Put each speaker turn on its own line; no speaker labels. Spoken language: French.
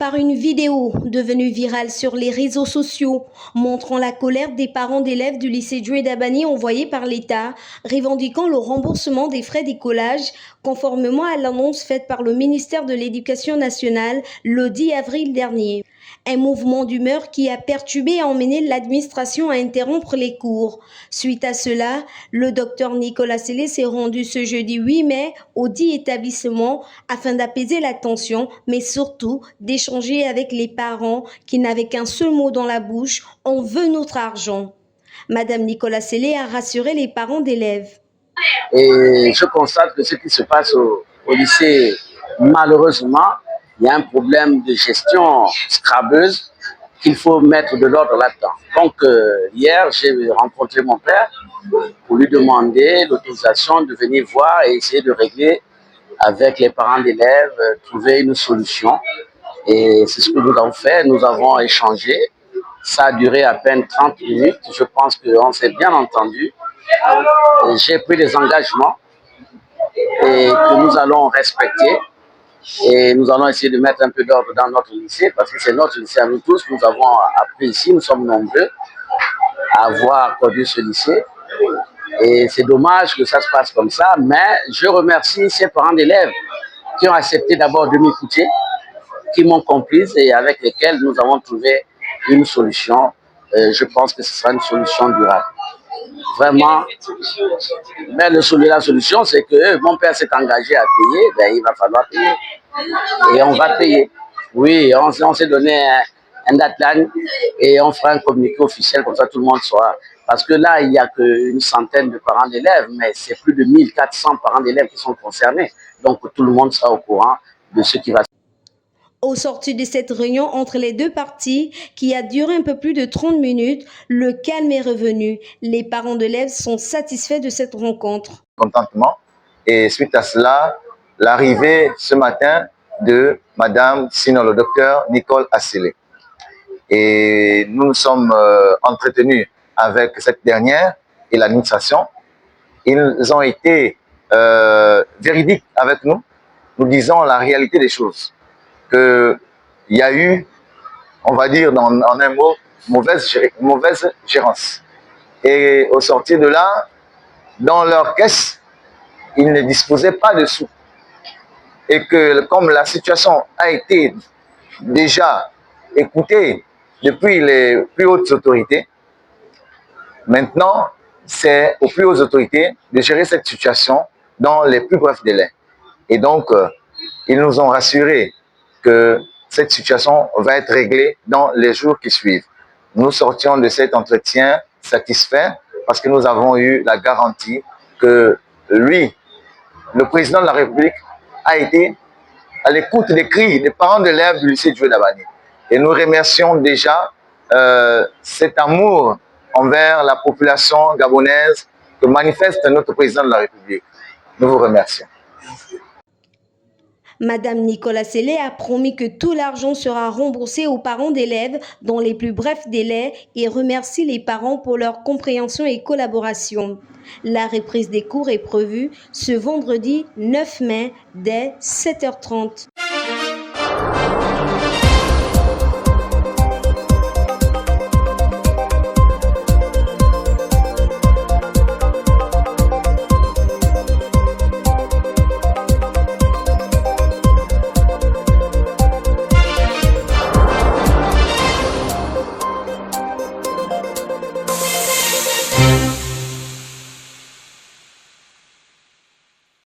par une vidéo devenue virale sur les réseaux sociaux montrant la colère des parents d'élèves du lycée Djoué Dabani envoyés par l'État, revendiquant le remboursement des frais d'écolage conformément à l'annonce faite par le ministère de l'Éducation nationale le 10 avril dernier. Un mouvement d'humeur qui a perturbé et emmené l'administration à interrompre les cours. Suite à cela, le docteur Nicolas Sellé s'est rendu ce jeudi 8 mai au dit établissement afin d'apaiser la tension, mais surtout d'échanger avec les parents qui n'avaient qu'un seul mot dans la bouche: on veut notre argent. Madame Nicolas Sellé a rassuré les parents d'élèves.
Et je constate que ce qui se passe au lycée, malheureusement, il y a un problème de gestion scrabeuse qu'il faut mettre de l'ordre là-dedans. Donc, hier, j'ai rencontré mon père pour lui demander l'autorisation de venir voir et essayer de régler avec les parents d'élèves, trouver une solution. Et c'est ce que nous avons fait. Nous avons échangé. Ça a duré à peine 30 minutes. Je pense qu'on s'est bien entendu. J'ai pris des engagements et que nous allons respecter. Et nous allons essayer de mettre un peu d'ordre dans notre lycée, parce que c'est notre lycée à nous tous. Nous avons appris ici, nous sommes nombreux à avoir conduit ce lycée. Et c'est dommage que ça se passe comme ça, mais je remercie ces parents d'élèves qui ont accepté d'abord de m'écouter, qui m'ont comprise et avec lesquels nous avons trouvé une solution. Je pense que ce sera une solution durable. Vraiment, mais la solution, c'est que mon père s'est engagé à payer, ben, il va falloir payer. Et on va payer. Oui, on s'est donné un deadline et on fera un communiqué officiel, comme ça tout le monde saura. Parce que là, il n'y a qu'une centaine de parents d'élèves, mais c'est plus de 1400 parents d'élèves qui sont concernés. Donc tout le monde sera au courant de ce qui va se passer.
Au sortir de cette réunion entre les deux parties, qui a duré un peu plus de 30 minutes, le calme est revenu. Les parents d'élèves sont satisfaits de cette rencontre.
Contentement. Et suite à cela, l'arrivée ce matin de Madame, sinon le docteur Nicole Assélé. Et nous nous sommes entretenus avec cette dernière et l'administration. Ils ont été véridiques avec nous. Nous disons la réalité des choses. Qu'il y a eu, on va dire en un mot, mauvaise gérance. Et au sortir de là, dans leur caisse, ils ne disposaient pas de sous. Et que comme la situation a été déjà écoutée depuis les plus hautes autorités, maintenant, c'est aux plus hautes autorités de gérer cette situation dans les plus brefs délais. Et donc, ils nous ont rassurés que cette situation va être réglée dans les jours qui suivent. Nous sortions de cet entretien satisfaits parce que nous avons eu la garantie que lui, le président de la République, a été à l'écoute des cris des parents d'élèves du lycée Djoué Dabani. Et nous remercions déjà cet amour envers la population gabonaise que manifeste notre président de la République. Nous vous remercions.
Madame Nicolas Sellé a promis que tout l'argent sera remboursé aux parents d'élèves dans les plus brefs délais et remercie les parents pour leur compréhension et collaboration. La reprise des cours est prévue ce vendredi 9 mai dès 7h30.